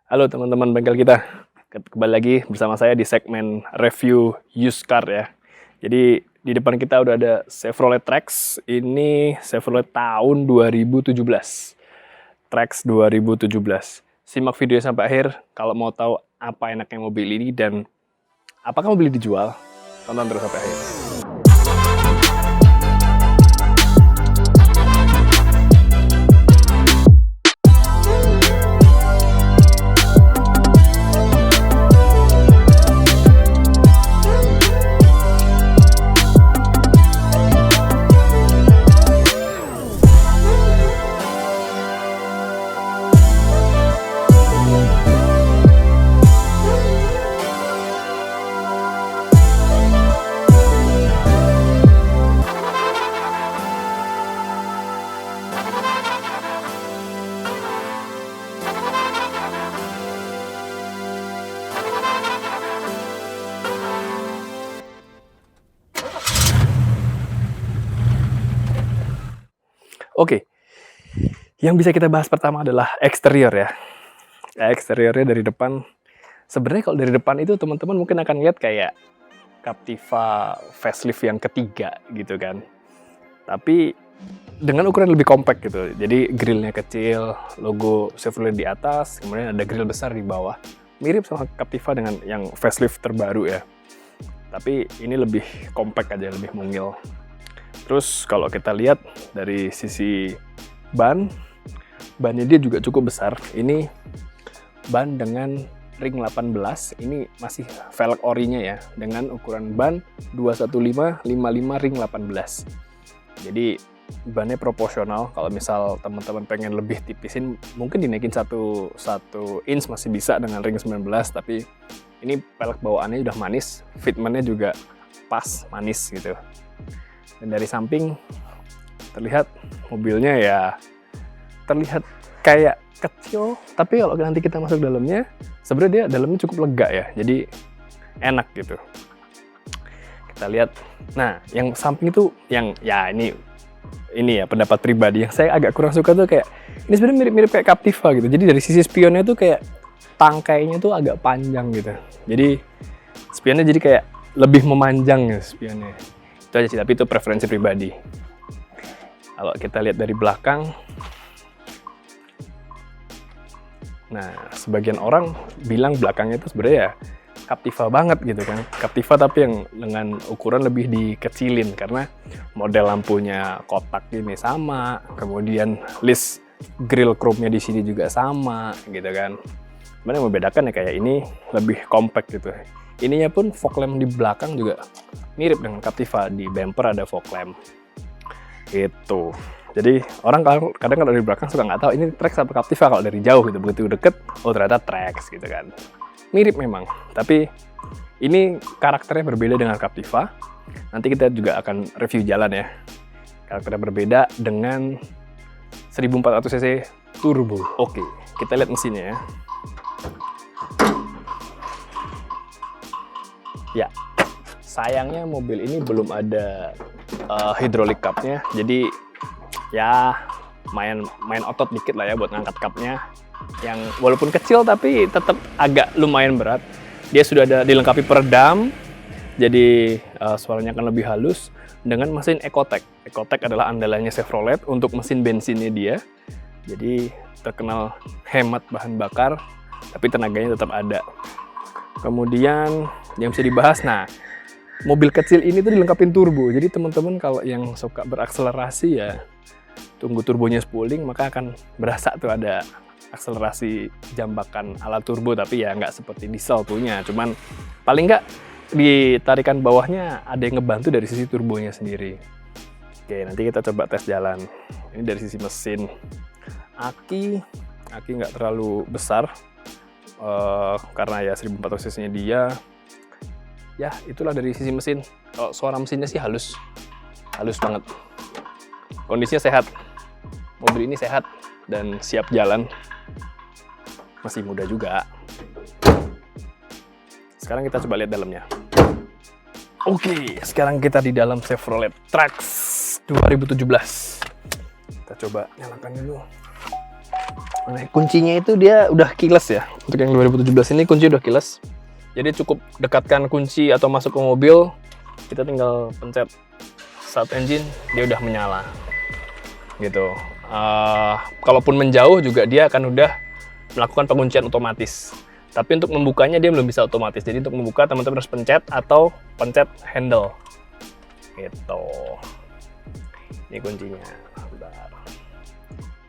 Halo teman-teman bengkel kita, kembali lagi bersama saya di segmen review used car ya. Jadi di depan kita udah ada Chevrolet Trax, ini Chevrolet tahun 2017. Trax 2017. Simak video sampai akhir kalau mau tahu apa enaknya mobil ini dan apakah mobil ini dijual. Tonton terus sampai akhir. Oke, yang bisa kita bahas pertama adalah eksterior ya. Eksteriornya dari depan. Sebenarnya kalau dari depan itu teman-teman mungkin akan lihat kayak Captiva facelift yang ketiga gitu kan. Tapi dengan ukuran lebih compact gitu. Jadi grillnya kecil, logo Chevrolet di atas, kemudian ada grill besar di bawah. Mirip sama Captiva dengan yang facelift terbaru ya. Tapi ini lebih compact aja, lebih mungil. Terus kalau kita lihat dari sisi bannya dia juga cukup besar. Ini ban dengan ring 18, ini masih velg orinya ya, dengan ukuran ban 215/55 ring 18. Jadi bannya proporsional. Kalau misal teman-teman pengen lebih tipisin, mungkin dinaikin 1 inch masih bisa dengan ring 19, tapi ini velg bawaannya udah manis, fitmentnya juga pas, manis gitu. Dan dari samping terlihat mobilnya ya terlihat kayak kecil, tapi kalau nanti kita masuk dalamnya, sebenarnya dia dalamnya cukup lega ya, jadi enak gitu. Kita lihat, nah yang samping itu yang ya ini ya pendapat pribadi yang saya agak kurang suka tuh kayak ini sebenarnya mirip-mirip kayak Captiva gitu. Jadi dari sisi spionnya tuh kayak tangkainya tuh agak panjang gitu. Jadi spionnya jadi kayak lebih memanjang ya spionnya. Itu aja sih, tapi itu preferensi pribadi. Kalau kita lihat dari belakang, nah sebagian orang bilang belakangnya itu sebenarnya ya Captiva banget gitu kan. Captiva tapi yang dengan ukuran lebih dikecilin karena model lampunya kotak ini sama, kemudian list grill chrome-nya di sini juga sama gitu kan. Cuman yang membedakan ya kayak ini lebih compact gitu. Ininya pun fog lamp di belakang juga mirip dengan Captiva, di bumper ada fog lamp gitu. Jadi orang kadang kalau dari belakang suka nggak tahu ini Trax apa Captiva kalau dari jauh gitu. Begitu deket, oh ternyata Trax gitu kan. Mirip memang, tapi ini karakternya berbeda dengan Captiva. Nanti kita juga akan review jalan ya. Karakternya berbeda dengan 1400 cc turbo. Oke, kita lihat mesinnya ya. Ya, sayangnya mobil ini belum ada hydraulic cup-nya, jadi ya main otot dikit lah ya buat ngangkat cup-nya. Yang walaupun kecil tapi tetap agak lumayan berat. Dia sudah ada dilengkapi peredam, jadi suaranya akan lebih halus dengan mesin Ecotec. Ecotec adalah andalannya Chevrolet untuk mesin bensinnya dia. Jadi terkenal hemat bahan bakar, tapi tenaganya tetap ada. Kemudian yang bisa dibahas, nah mobil kecil ini tuh dilengkapin turbo. Jadi teman-teman kalau yang suka berakselerasi ya tunggu turbonya spooling, maka akan berasa tuh ada akselerasi jambakan ala turbo, tapi ya nggak seperti diesel punya. Cuman paling nggak di tarikan bawahnya ada yang ngebantu dari sisi turbonya sendiri. Oke, nanti kita coba tes jalan. Ini dari sisi mesin. Aki nggak terlalu besar. Karena ya 1400 cc-nya dia, ya itulah dari sisi mesin. Kalau suara mesinnya sih halus banget. Kondisinya sehat, mobil ini sehat dan siap jalan, masih muda juga. Sekarang kita coba lihat dalamnya. Oke, sekarang kita di dalam Chevrolet Trax 2017. Kita coba nyalakan dulu. Nah, kuncinya itu dia udah keyless ya. Untuk yang 2017 ini kunci udah keyless. Jadi cukup dekatkan kunci atau masuk ke mobil, kita tinggal pencet start engine, dia udah menyala. Gitu. Kalaupun menjauh juga dia akan udah melakukan penguncian otomatis. Tapi untuk membukanya dia belum bisa otomatis. Jadi untuk membuka teman-teman harus pencet atau pencet handle. Gitu. Ini kuncinya. Bentar.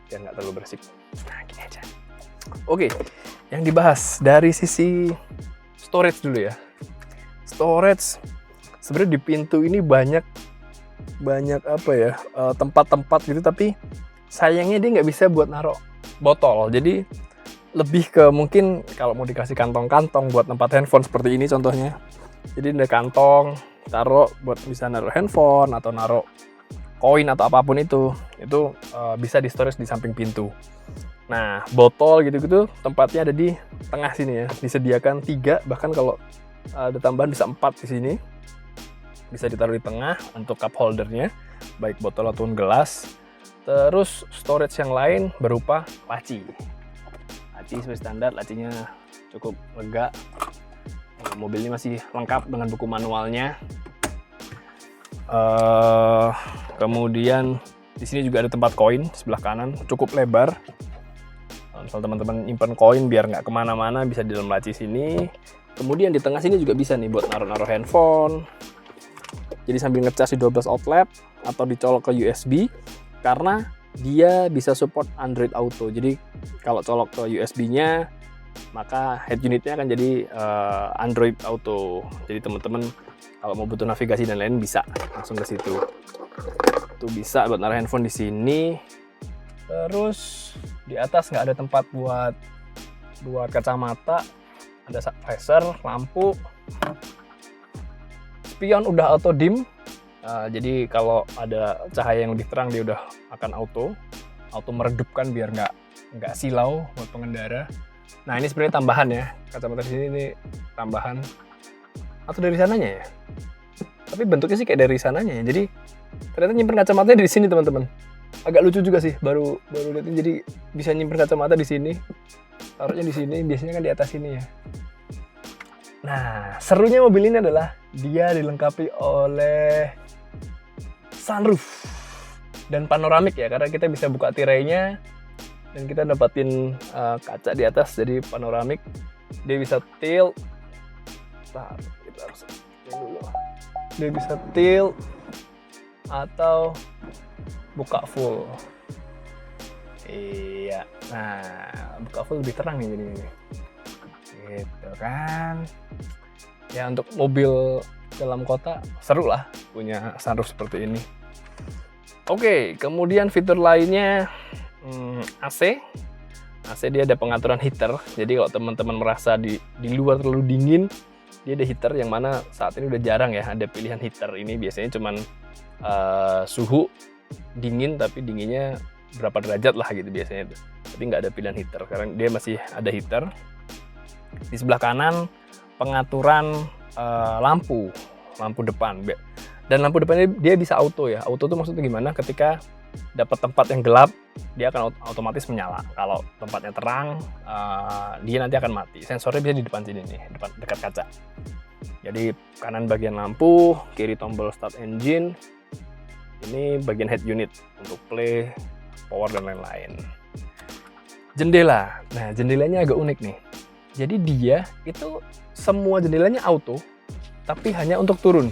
Biar nggak terlalu berisik. Nah, gini aja. Oke, yang dibahas dari sisi storage dulu ya. Storage sebenarnya di pintu ini banyak apa ya, tempat-tempat gitu, tapi sayangnya dia nggak bisa buat naruh botol. Jadi lebih ke mungkin kalau mau dikasih kantong-kantong buat tempat handphone seperti ini contohnya. Jadi ada kantong, taruh buat bisa naruh handphone atau naruh koin atau apapun itu bisa di storage di samping pintu. Nah, botol gitu-gitu tempatnya ada di tengah sini ya. Disediakan 3, bahkan kalau ada tambahan bisa 4 di sini. Bisa ditaruh di tengah untuk cup holdernya, baik botol ataupun gelas. Terus storage yang lain berupa laci. Laci seperti standar, lacinya cukup lega. Mobil ini masih lengkap dengan buku manualnya. Kemudian di sini juga ada tempat koin sebelah kanan, cukup lebar. Kalau teman-teman nyimpan koin biar nggak kemana-mana bisa di dalam laci sini. Kemudian di tengah sini juga bisa nih buat naruh-naruh handphone. Jadi sambil ngecas di 12 outlet atau dicolok ke USB, karena dia bisa support Android Auto. Jadi kalau colok ke USB-nya, maka head unitnya akan jadi Android Auto. Jadi teman-teman kalau mau butuh navigasi dan lain bisa langsung ke situ. Itu bisa buat naruh handphone di sini. Terus di atas nggak ada tempat buat kacamata, ada visor, lampu, spion udah auto dim. Jadi kalau ada cahaya yang lebih terang dia udah akan auto meredupkan biar nggak silau buat pengendara. Nah, ini sebenarnya tambahan ya, kacamata di sini ini tambahan atau dari sananya ya. Tapi bentuknya sih kayak dari sananya ya. Jadi ternyata nyimpen kacamatanya di sini teman-teman. Agak lucu juga sih, baru lihat ini. Jadi bisa nyimpen kacamata di sini, taruhnya di sini, biasanya kan di atas sini ya. Nah, serunya mobil ini adalah dia dilengkapi oleh sunroof dan panoramik ya, karena kita bisa buka tirainya dan kita dapatin kaca di atas jadi panoramik. Dia bisa tilt. Kita harus dulu. Dia bisa tilt atau buka full. Iya. Nah, buka full lebih terang nih jadinya. Gitu kan. Ya untuk mobil dalam kota seru lah punya sunroof seperti ini. Oke, kemudian fitur lainnya AC. AC dia ada pengaturan heater. Jadi kalau teman-teman merasa di luar terlalu dingin, dia ada heater yang mana saat ini udah jarang ya ada pilihan heater. Ini biasanya cuman suhu dingin tapi dinginnya berapa derajat lah gitu biasanya. Tapi nggak ada pilihan heater. Sekarang dia masih ada heater. Di sebelah kanan pengaturan lampu depan, dan lampu depannya dia bisa auto ya. Auto itu maksudnya gimana? Ketika dapat tempat yang gelap dia akan otomatis menyala. Kalau tempatnya terang dia nanti akan mati. Sensornya bisa di depan sini nih, dekat kaca. Jadi kanan bagian lampu, kiri tombol start engine, ini bagian head unit untuk play, power dan lain-lain. Jendela, nah jendelanya agak unik nih. Jadi dia itu semua jendelanya auto, tapi hanya untuk turun.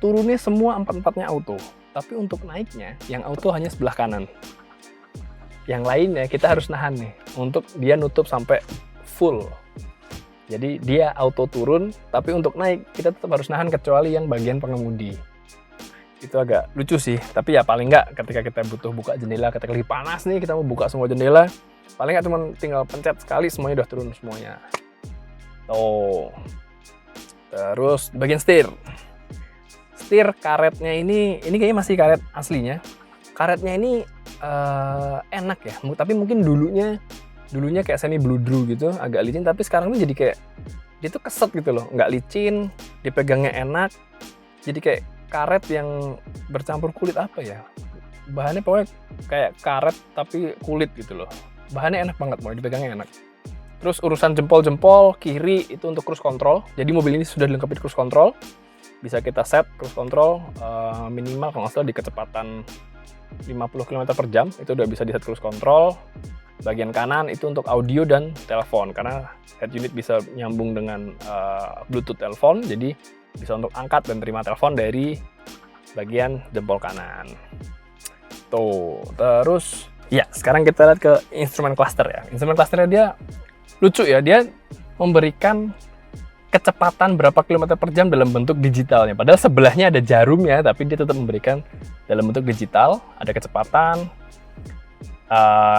Turunnya semua 4-4-nya auto, tapi untuk naiknya yang auto hanya sebelah kanan. Yang lainnya kita harus nahan nih, untuk dia nutup sampai full. Jadi dia auto turun, tapi untuk naik kita tetap harus nahan kecuali yang bagian pengemudi. Itu agak lucu sih, tapi ya paling nggak ketika kita butuh buka jendela, ketika lagi panas nih kita mau buka semua jendela, paling nggak cuma tinggal pencet sekali semuanya udah turun semuanya. Tuh. Terus bagian setir karetnya ini kayaknya masih karet aslinya. Karetnya ini enak ya, tapi mungkin dulunya kayak semi bludru gitu, agak licin, tapi sekarang tuh jadi kayak dia tuh keset gitu loh, nggak licin, dipegangnya enak, jadi kayak karet yang bercampur kulit apa ya, bahannya pokoknya kayak karet tapi kulit gitu loh. Bahannya enak banget, mau dipegangnya enak. Terus urusan jempol-jempol kiri itu untuk cruise control. Jadi mobil ini sudah dilengkapi cruise control. Bisa kita set cruise control minimal kalau nggak salah di kecepatan 50 km per jam. Itu udah bisa di set cruise control. Bagian kanan itu untuk audio dan telepon, karena head unit bisa nyambung dengan Bluetooth telepon, jadi bisa untuk angkat dan terima telepon dari bagian jempol kanan. Tuh, terus ya sekarang kita lihat ke instrumen cluster ya. Instrumen clusternya dia lucu ya, dia memberikan kecepatan berapa kilometer per jam dalam bentuk digitalnya. Padahal sebelahnya ada jarumnya, tapi dia tetap memberikan dalam bentuk digital, ada kecepatan,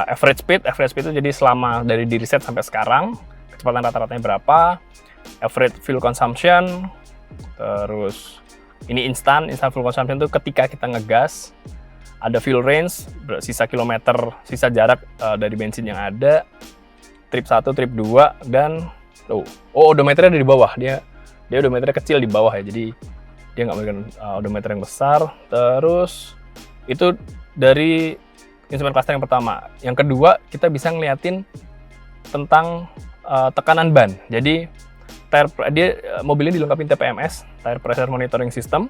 average speed itu jadi selama dari di reset sampai sekarang kecepatan rata-ratanya berapa, average fuel consumption, terus ini instant fuel consumption itu ketika kita ngegas, ada fuel range, sisa kilometer, sisa jarak dari bensin yang ada, trip 1, trip 2, dan odometernya ada di bawah, dia odometernya kecil di bawah ya, jadi dia nggak memberikan odometer yang besar. Terus itu dari instrumen cluster yang pertama. Yang kedua, kita bisa ngeliatin tentang tekanan ban. Jadi mobil ini dilengkapi TPMS, Tire Pressure Monitoring System.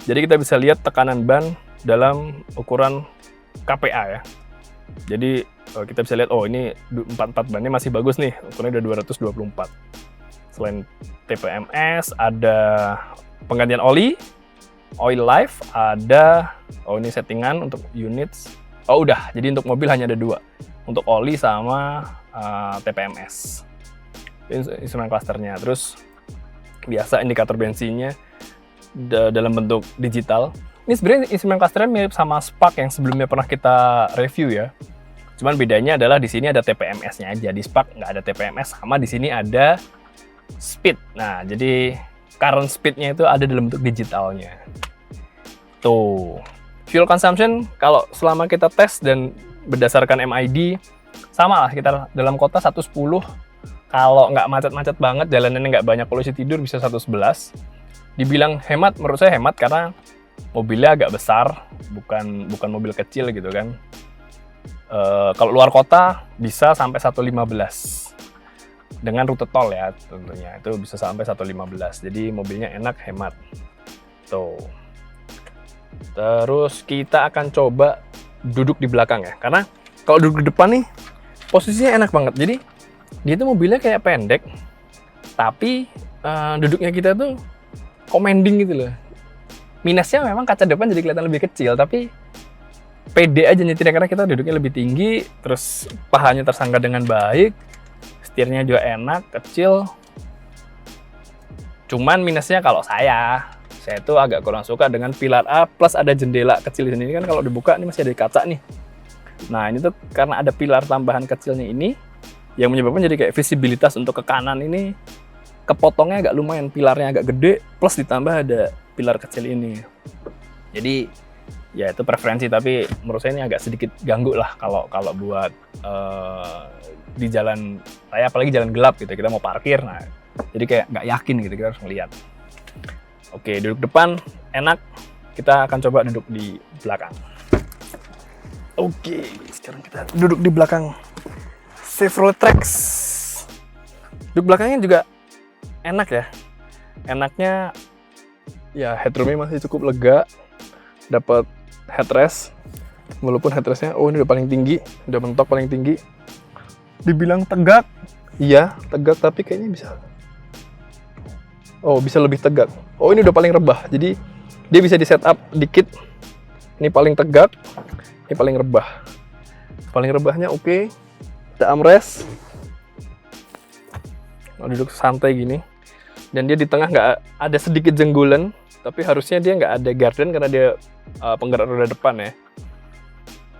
Jadi kita bisa lihat tekanan ban dalam ukuran KPA ya. Jadi kita bisa lihat, ini 44 bannya masih bagus nih, ukurannya udah 224. Selain TPMS, ada penggantian oli, oil life, ada, ini settingan untuk units. Udah, jadi untuk mobil hanya ada 2, untuk oli sama TPMS. Instrumen clusternya. Terus biasa indikator bensinnya dalam bentuk digital. Ini sebenarnya instrumen clusternya mirip sama Spark yang sebelumnya pernah kita review ya. Cuman bedanya adalah di sini ada TPMS-nya aja. Di Spark nggak ada TPMS, sama di sini ada speed. Nah, jadi current speed-nya itu ada dalam bentuk digitalnya. Tuh. Fuel consumption, kalau selama kita tes dan berdasarkan MID, sama lah, sekitar dalam kota 110. Kalau nggak macet-macet banget, jalanannya nggak banyak polusi tidur, bisa 111. Dibilang hemat, menurut saya hemat karena mobilnya agak besar, bukan mobil kecil gitu kan. Kalau luar kota bisa sampai 115 dengan rute tol ya, tentunya itu bisa sampai 115. Jadi mobilnya enak, hemat. Tuh. Terus kita akan coba duduk di belakang ya, karena kalau duduk di depan nih posisinya enak banget. Jadi dia tuh mobilnya kayak pendek, tapi duduknya kita tuh commanding gitu loh. Minusnya memang kaca depan jadi kelihatan lebih kecil, tapi pede aja nyetirnya karena kita duduknya lebih tinggi, terus pahanya tersangga dengan baik, setirnya juga enak, kecil. Cuman minusnya kalau saya tuh agak kurang suka dengan pilar A plus ada jendela kecil di sini. Ini kan kalau dibuka ini masih ada kaca nih. Nah, ini tuh karena ada pilar tambahan kecilnya ini yang menyebabkan jadi kayak visibilitas untuk ke kanan ini kepotongnya agak lumayan, pilarnya agak gede plus ditambah ada pilar kecil ini. Jadi ya itu preferensi, tapi menurut saya ini agak sedikit ganggu lah kalau buat di jalan raya, apalagi jalan gelap gitu, kita mau parkir, nah jadi kayak nggak yakin gitu, kita harus ngeliat. Oke, duduk depan enak, kita akan coba duduk di belakang. Oke, sekarang kita duduk di belakang Chevrolet Trax. Duduk belakangnya juga enak ya. Enaknya ya headroomnya masih cukup lega, dapat headrest, walaupun headrestnya ini udah paling tinggi, udah mentok paling tinggi. Dibilang tegak, iya tegak, tapi kayaknya bisa lebih tegak. Ini udah paling rebah, jadi dia bisa di setup dikit. Ini paling tegak, ini paling rebah. Paling rebahnya oke. Ada armrest, duduk santai gini, dan dia di tengah nggak ada sedikit jenggolan, tapi harusnya dia nggak ada garden karena dia penggerak roda depan ya.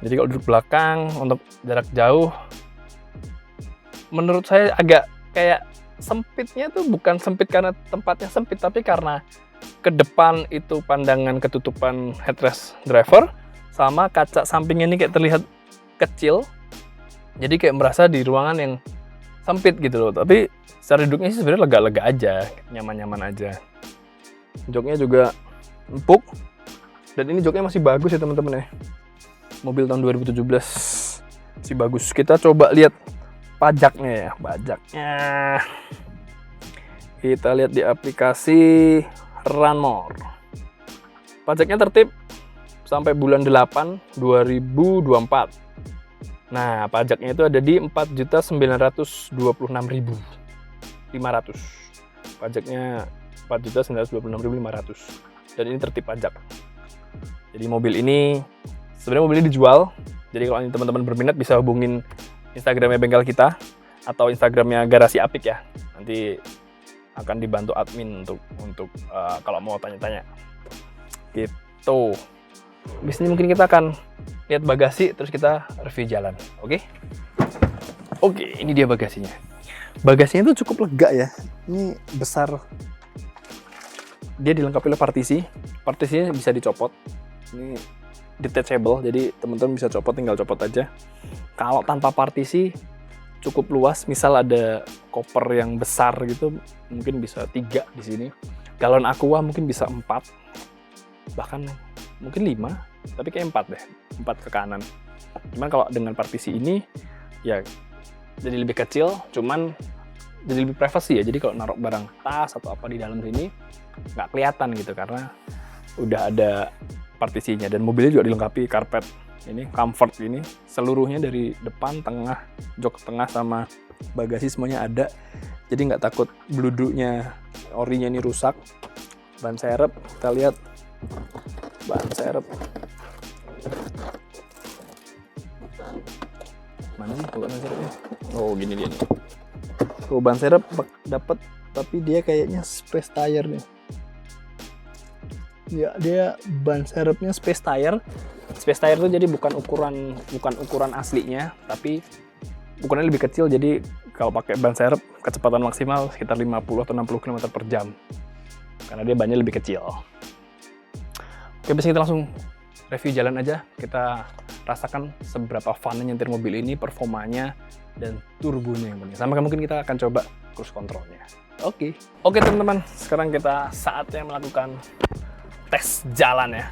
Jadi kalau duduk belakang untuk jarak jauh, menurut saya agak kayak sempitnya tuh bukan sempit karena tempatnya sempit, tapi karena ke depan itu pandangan ketutupan headrest driver sama kaca sampingnya ini kayak terlihat kecil, jadi kayak merasa di ruangan yang sempit gitu loh. Tapi secara duduknya sih sebenarnya lega-lega aja, nyaman-nyaman aja. Joknya juga empuk, dan ini joknya masih bagus ya teman-teman ya. mobil tahun 2017 si bagus. Kita coba lihat pajaknya ya, pajaknya. Kita lihat di aplikasi Runmore. Pajaknya tertib sampai bulan 8 2024. Nah, pajaknya itu ada di 4.926.500. Pajaknya 4.926.500. Dan ini tertib pajak. Jadi mobil ini sebenarnya mobil ini dijual. Jadi kalau teman-teman berminat bisa hubungin Instagramnya bengkel kita atau Instagramnya Garasi Apik ya. Nanti akan dibantu admin untuk kalau mau tanya-tanya. Gitu. Habis ini mungkin kita akan lihat bagasi, terus kita review jalan, oke? Oke, ini dia bagasinya. Bagasinya itu cukup lega ya. Ini besar. Dia dilengkapi oleh partisi. Partisinya bisa dicopot. Ini detachable, jadi teman-teman bisa copot, tinggal copot aja. Kalau tanpa partisi cukup luas. Misal ada koper yang besar gitu, mungkin bisa 3 di sini. Galon aqua mungkin bisa 4. Bahkan mungkin 5, tapi kayak 4 deh, 4 ke kanan. Cuman kalau dengan partisi ini ya jadi lebih kecil, cuman jadi lebih privacy ya. Jadi kalau naruh barang tas atau apa di dalam sini nggak kelihatan gitu karena udah ada partisinya. Dan mobilnya juga dilengkapi karpet ini, comfort ini, seluruhnya dari depan, tengah, jok tengah sama bagasi semuanya ada. Jadi nggak takut bluduknya orinya ini rusak. Ban serep kita lihat. Ban serep mana sih ban serepnya? Oh gini dia nih. Tuh ban serep dapat, tapi dia kayaknya space tire nih. Ya dia ban serepnya space tire. Space tire tuh jadi bukan ukuran aslinya, tapi ukurannya lebih kecil. Jadi kalau pakai ban serep kecepatan maksimal sekitar 50 atau 60 km per jam karena dia bannya lebih kecil. Oke, biasanya kita langsung review jalan aja. Kita rasakan seberapa funnya nyetir mobil ini, performanya, dan turbonya yang penting. Sama mungkin kita akan coba cruise controlnya. Oke, teman-teman. Sekarang kita saatnya melakukan tes jalan ya.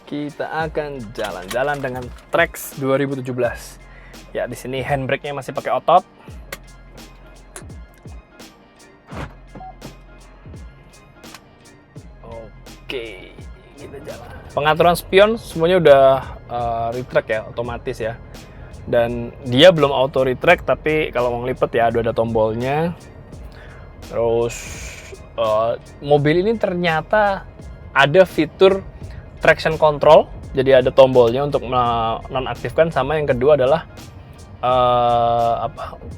Kita akan jalan-jalan dengan Trax 2017. Ya, di sini handbrake-nya masih pakai otot. Oke, kita jalan. Pengaturan spion semuanya udah retract ya, otomatis ya. Dan dia belum auto retract, tapi kalau mau ngelipet ya ada tombolnya. Terus mobil ini ternyata ada fitur traction control, jadi ada tombolnya untuk nonaktifkan. Sama yang kedua adalah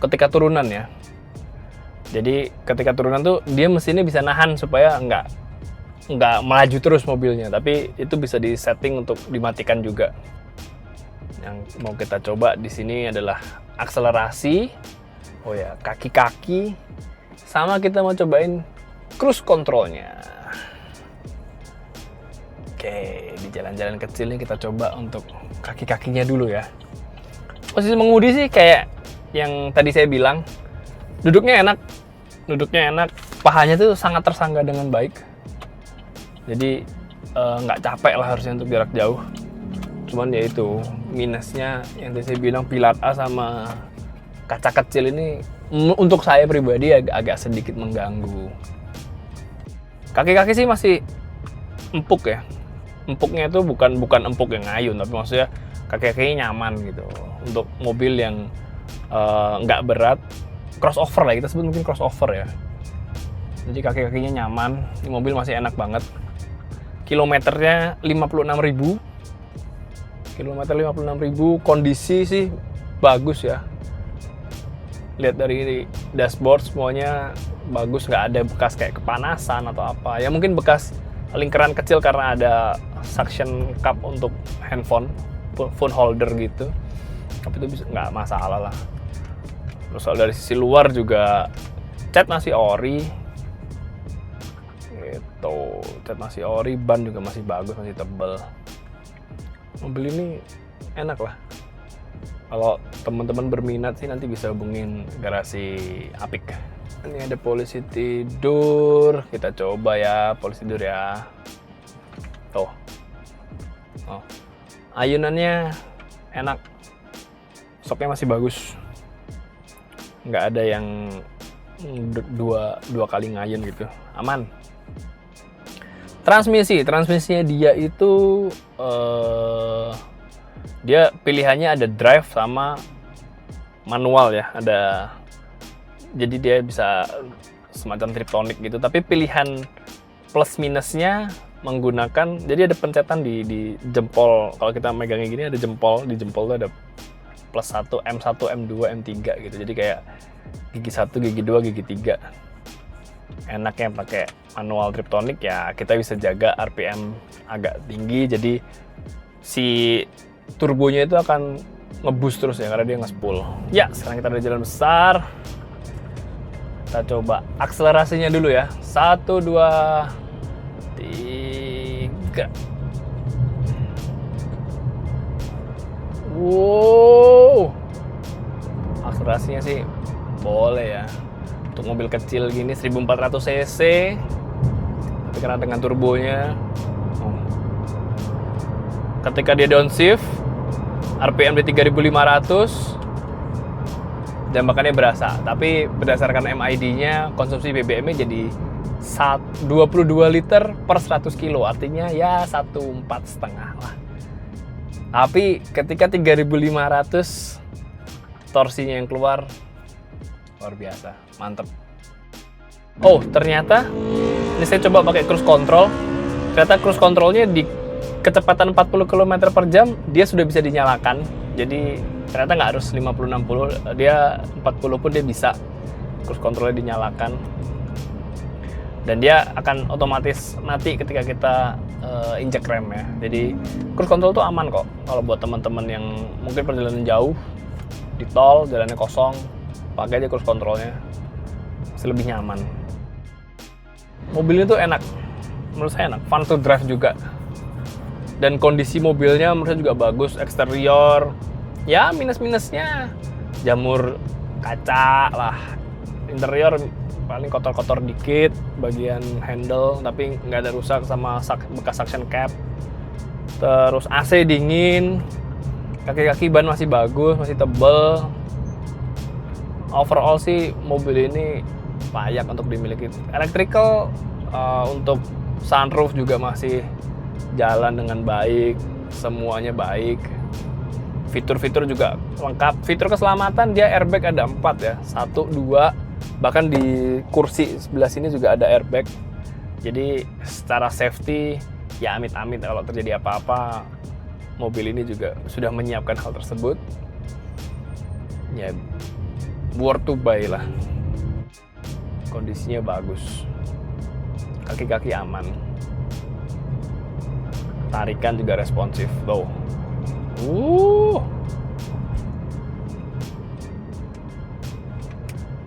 ketika turunan ya. Jadi ketika turunan tuh dia mesinnya bisa nahan supaya nggak melaju terus mobilnya, tapi itu bisa disetting untuk dimatikan juga. Yang mau kita coba di sini adalah akselerasi, oh ya, kaki-kaki, sama kita mau cobain cruise controlnya. Oke, di jalan-jalan kecil ini kita coba untuk kaki-kakinya dulu ya. Posisi mengemudi sih kayak yang tadi saya bilang, duduknya enak, pahanya tuh sangat tersangga dengan baik. Jadi nggak capek lah harusnya untuk jarak jauh. Cuman ya itu minusnya yang tadi saya bilang, pilar A sama kaca kecil ini untuk saya pribadi agak sedikit mengganggu. Kaki-kaki sih masih empuk ya. Empuknya itu bukan empuk yang ngayun, tapi maksudnya kaki-kakinya nyaman gitu. Untuk mobil yang nggak berat, crossover lah, kita sebut mungkin crossover ya. Jadi kaki-kakinya nyaman, ini mobil masih enak banget. Kilometernya 56.000. Kilometer 56.000, kondisi sih bagus ya. Lihat dari dashboard semuanya bagus, nggak ada bekas kayak kepanasan atau apa. Ya mungkin bekas lingkaran kecil karena ada suction cup untuk handphone, phone holder gitu. Tapi itu bisa nggak masalah lah. Terus kalau dari sisi luar juga cat masih ori. Cat masih ori, ban juga masih bagus, masih tebal. Mobil ini enak lah. Kalau teman-teman berminat sih nanti bisa hubungin Garasi Apik. Ini ada polisi tidur, kita coba ya polisi tidur ya. Tuh, Oh. Ayunannya enak, shocknya masih bagus, nggak ada yang dua kali ngayun gitu, aman. Transmisinya dia itu dia pilihannya ada drive sama manual ya, jadi dia bisa semacam triptonic gitu, tapi pilihan plus minusnya menggunakan, jadi ada pencetan di jempol. Kalau kita megangnya gini ada jempol, di jempol tuh ada plus 1, M1, M2, M3 gitu. Jadi kayak gigi 1, gigi 2, gigi 3. Enaknya pakai manual triptonic ya, kita bisa jaga RPM agak tinggi, jadi si turbonya itu akan nge-boost terus ya, karena dia nge-spool. Ya, sekarang kita ada di jalan besar. Kita coba akselerasinya dulu ya. 1, 2, 3. Wow, akselerasinya sih boleh ya. Untuk mobil kecil gini 1400 cc, tapi karena dengan turbonya, ketika dia downshift, RPM di 3500, dambakannya berasa. Tapi berdasarkan MID-nya, konsumsi BBM-nya jadi 22 liter per 100 kilo, artinya ya 1,4,5 lah. Tapi ketika 3500, torsinya yang keluar luar biasa, mantep. Oh, ternyata ini saya coba pakai cruise control. Ternyata cruise controlnya di kecepatan 40 km per jam dia sudah bisa dinyalakan. Jadi ternyata nggak harus 50-60, dia 40 pun dia bisa cruise controlnya dinyalakan. Dan dia akan otomatis mati ketika kita injek rem ya. Jadi cruise control tuh aman kok. Kalau buat teman-teman yang mungkin perjalanan jauh di tol, jalannya kosong, pakai aja cruise controlnya, masih lebih nyaman. Mobilnya tuh enak, menurut saya enak, fun to drive juga. Dan kondisi mobilnya menurut saya juga bagus, eksterior. Ya minus-minusnya jamur kaca lah. Interior paling kotor-kotor dikit, bagian handle, tapi nggak ada rusak sama bekas suction cap. Terus AC dingin, kaki-kaki ban masih bagus, masih tebel. Overall sih mobil ini layak untuk dimiliki. Electrical untuk sunroof juga masih jalan dengan baik, semuanya baik. Fitur-fitur juga lengkap. Fitur keselamatan dia airbag ada 4 ya, 1, 2, bahkan di kursi sebelah sini juga ada airbag. Jadi secara safety ya amit-amit kalau terjadi apa-apa, mobil ini juga sudah menyiapkan hal tersebut. Ya worth to buy lah. Kondisinya bagus, kaki-kaki aman, tarikan juga responsif tuh.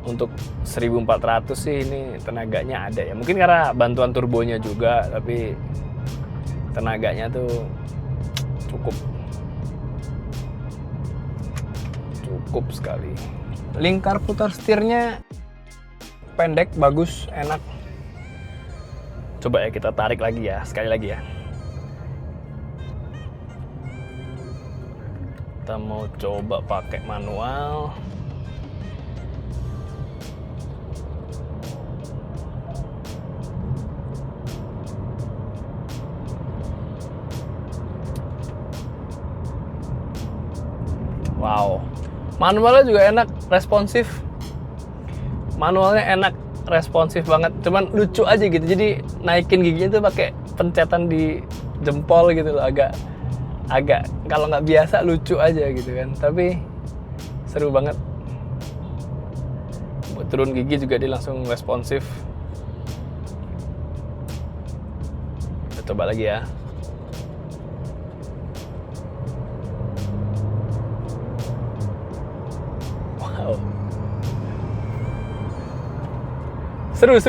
Untuk 1400 sih ini tenaganya ada ya. Mungkin karena bantuan turbonya juga, tapi tenaganya tuh cukup sekali. Lingkar putar setirnya pendek, bagus, enak. Coba ya kita tarik lagi ya, sekali lagi ya. Kita mau coba pakai manual. Wow, manualnya juga enak, responsif. Manualnya enak, responsif banget. Cuman lucu aja gitu. Jadi naikin giginya tuh pakai pencetan di jempol gitu loh. Agak kalau nggak biasa lucu aja gitu kan. Tapi seru banget. Buat turun gigi juga dia langsung responsif. Kita coba lagi ya. Seru.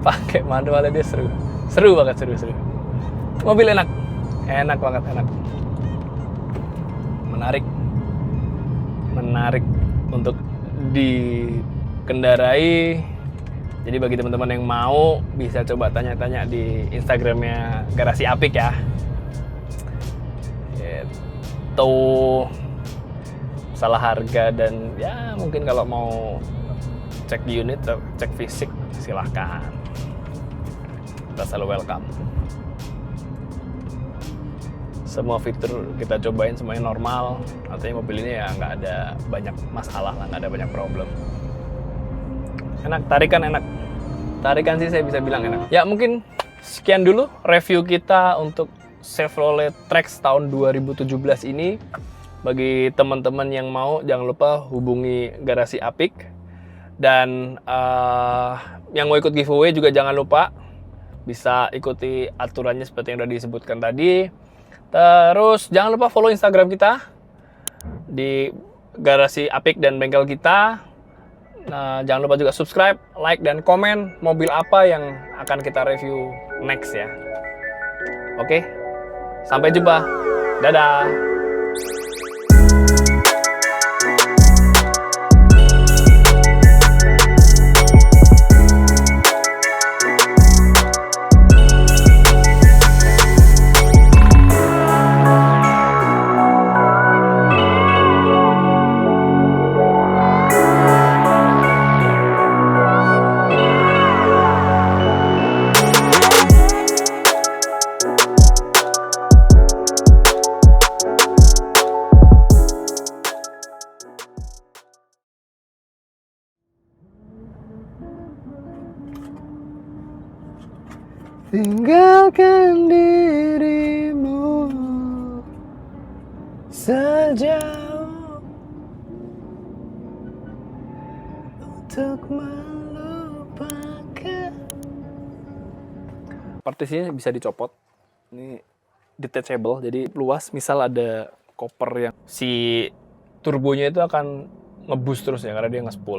Pakai manualnya dia seru banget, seru. Mobil enak banget, enak. Menarik untuk dikendarai, Jadi bagi teman-teman yang mau bisa coba tanya-tanya di Instagramnya Garasi Apik ya. Itu salah harga dan ya mungkin kalau mau cek di unit, cek fisik silahkan. Kita selalu welcome. Semua fitur kita cobain semuanya normal, artinya mobil ini ya nggak ada banyak masalah lah, nggak ada banyak problem. Enak, tarikan sih saya bisa bilang enak. Ya mungkin sekian dulu review kita untuk Chevrolet Trax tahun 2017 ini. Bagi teman-teman yang mau, jangan lupa hubungi Garasi Apik. Dan yang mau ikut giveaway juga jangan lupa bisa ikuti aturannya seperti yang udah disebutkan tadi. Terus jangan lupa follow Instagram kita di Garasi Apik dan bengkel kita. Nah, jangan lupa juga subscribe, like, dan komen mobil apa yang akan kita review next ya. Oke, sampai jumpa. Dadah. Tinggalkan dirimu sejauh untuk melupakan. Partisinya bisa dicopot. Ini detachable, jadi luas. Misal ada koper yang si turbonya itu akan nge-boost terus ya, karena dia nge-spool.